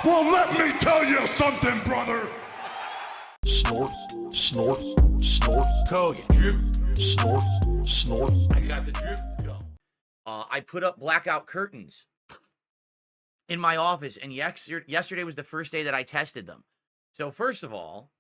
Well, let me tell you something, brother. Snort, snort, snort. Kogan. Drip. Snort, snort. I got the drip. Go. I put up blackout curtains in my office, and yesterday was the first day that I tested them. So first of all,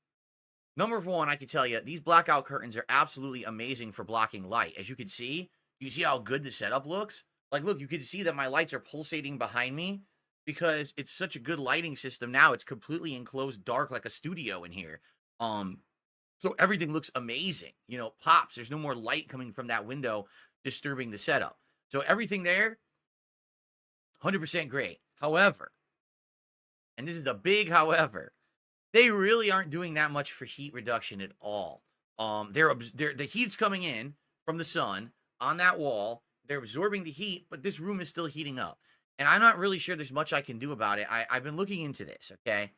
number one, I can tell you, these blackout curtains are absolutely amazing for blocking light. As you can see, you see how good the setup looks? Like, look, you can see that my lights are pulsating behind me because it's such a good lighting system now. It's completely enclosed dark like a studio in here. So everything looks amazing. You know, pops. There's no more light coming from that window disturbing the setup. So everything there, 100% great. However, and this is a big however, they really aren't doing that much for heat reduction at all. The heat's coming in from the sun on that wall. They're absorbing the heat, but this room is still heating up. And I'm not really sure there's much I can do about it. I've been looking into this, okay?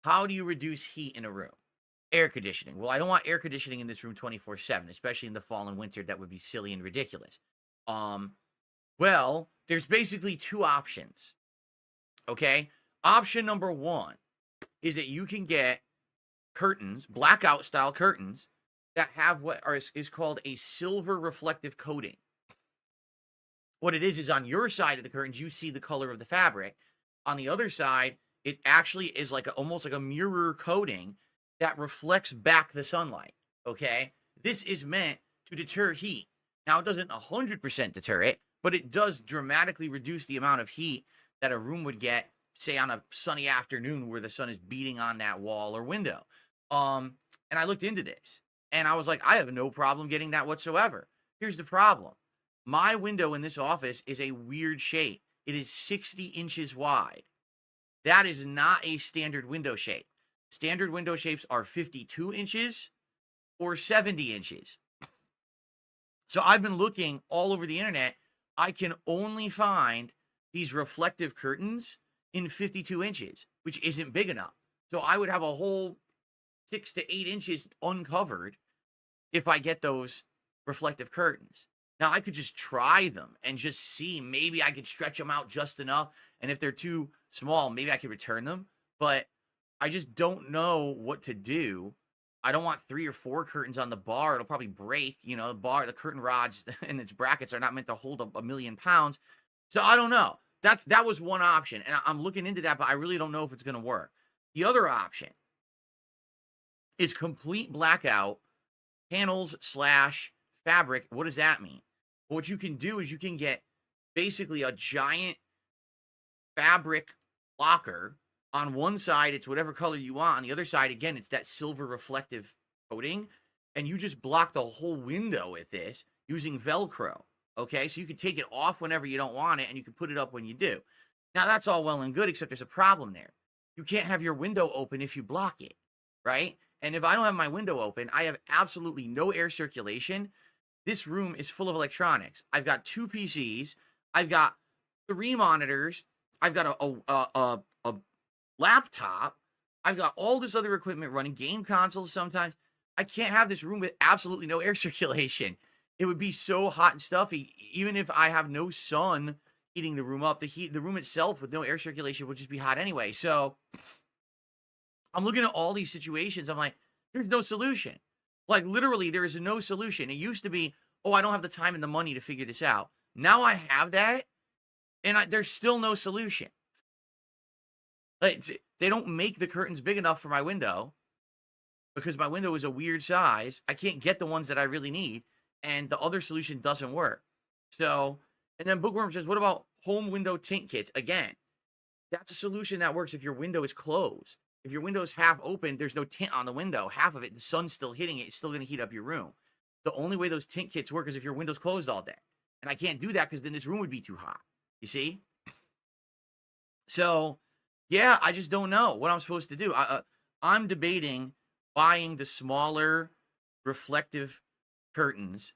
How do you reduce heat in a room? Air conditioning. Well, I don't want air conditioning in this room 24/7, especially in the fall and winter. That would be silly and ridiculous. Well, there's basically two options, okay? Option number one is that you can get curtains, blackout style curtains, that have what is called a silver reflective coating. What it is on your side of the curtains, you see the color of the fabric. On the other side, it actually is like almost like a mirror coating that reflects back the sunlight, okay? This is meant to deter heat. Now, it doesn't 100% deter it, but it does dramatically reduce the amount of heat that a room would get, say, on a sunny afternoon where the sun is beating on that wall or window. And I looked into this, and I was like, I have no problem getting that whatsoever. Here's the problem. My window in this office is a weird shape. It is 60 inches wide. That is not a standard window shape. Standard window shapes are 52 inches or 70 inches. So I've been looking all over the internet. I can only find these reflective curtains in 52 inches, which isn't big enough. So I would have a whole 6 to 8 inches uncovered if I get those reflective curtains. Now, I could just try them and just see. Maybe I could stretch them out just enough. And if they're too small, maybe I could return them. But I just don't know what to do. I don't want 3 or 4 curtains on the bar. It'll probably break. You know, the curtain rods and its brackets are not meant to hold a million pounds. So I don't know. That was one option. And I'm looking into that, but I really don't know if it's going to work. The other option is complete blackout panels / fabric. What does that mean? What you can do is you can get basically a giant fabric blocker. On one side, it's whatever color you want. On the other side, again, it's that silver reflective coating. And you just block the whole window with this using Velcro. Okay, so you can take it off whenever you don't want it, and you can put it up when you do. Now, that's all well and good, except there's a problem there. You can't have your window open if you block it, right? And if I don't have my window open, I have absolutely no air circulation. This room is full of electronics. I've got 2 PCs. I've got 3 monitors. I've got a laptop. I've got all this other equipment running, game consoles sometimes. I can't have this room with absolutely no air circulation. It would be so hot and stuffy. Even if I have no sun heating the room up, the room itself with no air circulation would just be hot anyway. So I'm looking at all these situations. I'm like, there's no solution. Like, literally, there is no solution. It used to be, oh, I don't have the time and the money to figure this out. Now I have that, and there's still no solution. Like, they don't make the curtains big enough for my window because my window is a weird size. I can't get the ones that I really need, and the other solution doesn't work. So, and then Bookworm says, what about home window tint kits? Again, that's a solution that works if your window is closed. If your window is half open, there's no tint on the window. Half of it, the sun's still hitting it. It's still going to heat up your room. The only way those tint kits work is if your window's closed all day. And I can't do that because then this room would be too hot. You see? So, yeah, I just don't know what I'm supposed to do. I'm debating buying the smaller reflective curtains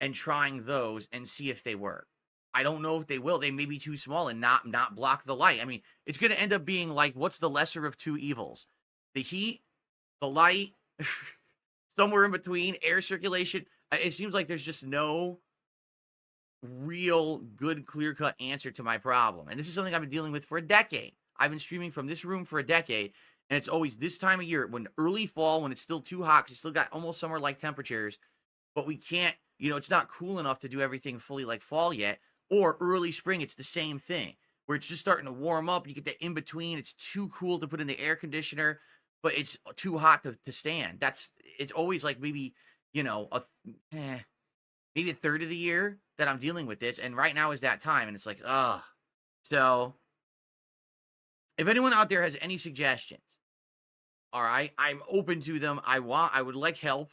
and trying those and see if they work. I don't know if they will. They may be too small and not block the light. I mean, it's going to end up being like, what's the lesser of two evils? The heat, the light, somewhere in between, air circulation. It seems like there's just no real good, clear-cut answer to my problem. And this is something I've been dealing with for a decade. I've been streaming from this room for a decade, and it's always this time of year, when early fall, when it's still too hot, 'cause you still got almost summer-like temperatures, but we can't, it's not cool enough to do everything fully like fall yet, or early spring, it's the same thing, where it's just starting to warm up, you get that in between, it's too cool to put in the air conditioner, but it's too hot to stand. It's always like maybe, maybe a third of the year that I'm dealing with this, and right now is that time, and it's like, ugh. So, if anyone out there has any suggestions, all right, I'm open to them. I would like help.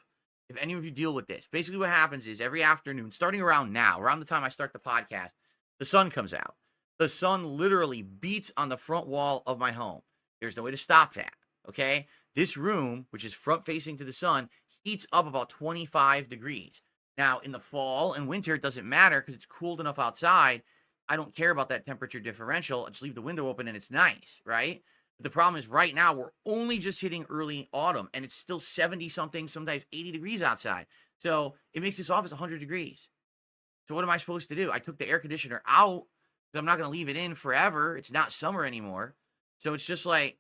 If any of you deal with this, basically what happens is every afternoon, starting around now, around the time I start the podcast, the sun comes out. The sun literally beats on the front wall of my home. There's no way to stop that, okay? This room, which is front facing to the sun, heats up about 25 degrees. Now, in the fall and winter, it doesn't matter because it's cooled enough outside. I don't care about that temperature differential. I just leave the window open and it's nice, right? But the problem is right now, we're only just hitting early autumn and it's still 70-something, sometimes 80 degrees outside. So it makes this office 100 degrees. So what am I supposed to do? I took the air conditioner out because I'm not going to leave it in forever. It's not summer anymore. So it's just like,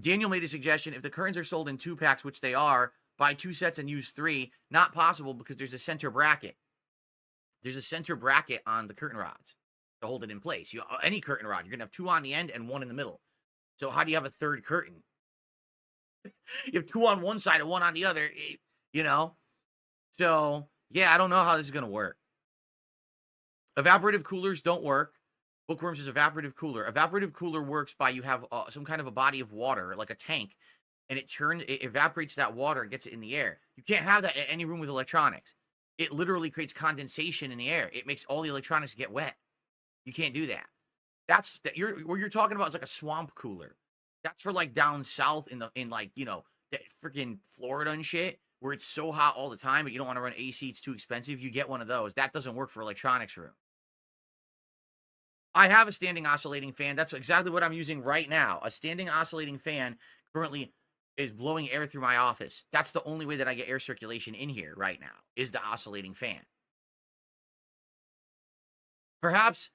Daniel made a suggestion. If the curtains are sold in 2-packs, which they are, buy 2 sets and use 3. Not possible because there's a center bracket. There's a center bracket on the curtain rods to hold it in place. Any curtain rod, you're going to have 2 on the end and 1 in the middle. So how do you have a third curtain? You have 2 on one side and 1 on the other, So, yeah, I don't know how this is going to work. Evaporative coolers don't work. Bookworms is evaporative cooler. Evaporative cooler works by you have some kind of a body of water, like a tank, and it evaporates that water and gets it in the air. You can't have that in any room with electronics. It literally creates condensation in the air. It makes all the electronics get wet. You can't do that. What you're talking about is like a swamp cooler. That's for like down south in that freaking Florida and shit, where it's so hot all the time, but you don't want to run AC. It's too expensive. You get one of those. That doesn't work for electronics room. I have a standing oscillating fan. That's exactly what I'm using right now. A standing oscillating fan currently is blowing air through my office. That's the only way that I get air circulation in here right now, is the oscillating fan. Perhaps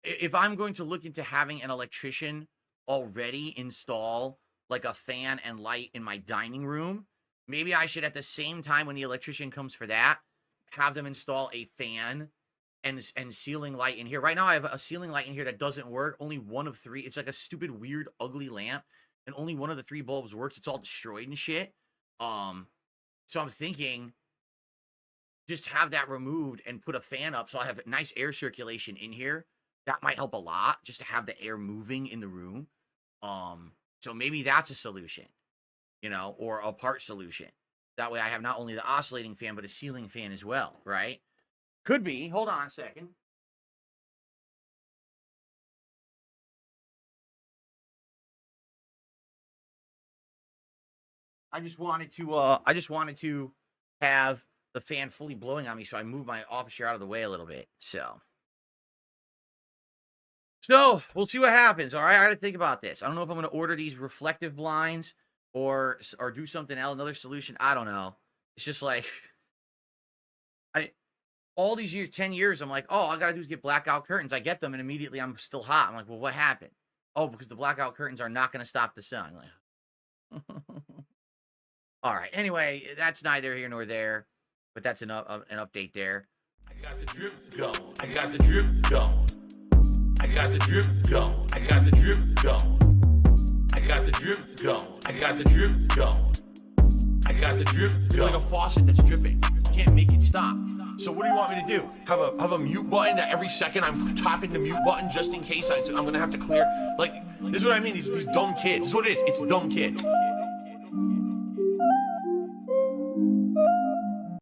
if I'm going to look into having an electrician already install like a fan and light in my dining room, maybe I should, at the same time when the electrician comes for that, have them install a fan and ceiling light in here. Right now I have a ceiling light in here that doesn't work. Only one of 3. It's like a stupid, weird, ugly lamp, and only one of the 3 bulbs works. It's all destroyed and shit. So I'm thinking just have that removed and put a fan up so I have nice air circulation in here. That might help a lot, just to have the air moving in the room. So maybe that's a solution, or a part solution. That way I have not only the oscillating fan, but a ceiling fan as well, right? Could be. Hold on a second. I just wanted to have the fan fully blowing on me, so I moved my office chair out of the way a little bit. So we'll see what happens. All right, I got to think about this. I don't know if I'm going to order these reflective blinds or do something else, another solution. I don't know. It's just like all these years, 10 years, I'm like, oh, all I got to do is get blackout curtains. I get them, and immediately I'm still hot. I'm like, well, what happened? Oh, because the blackout curtains are not going to stop the sun. Like, all right. Anyway, that's neither here nor there, but that's an update there. I got the drip going. I got the drip going. I got the drip going. I got the drip going. I got the drip going. I got the drip going. I got the drip going. It's like a faucet that's dripping. You can't make it stop. So what do you want me to do? Have a mute button that every second I'm tapping the mute button just in case I'm gonna have to clear? Like, this is what I mean. These dumb kids. This is what it is. It's dumb kids.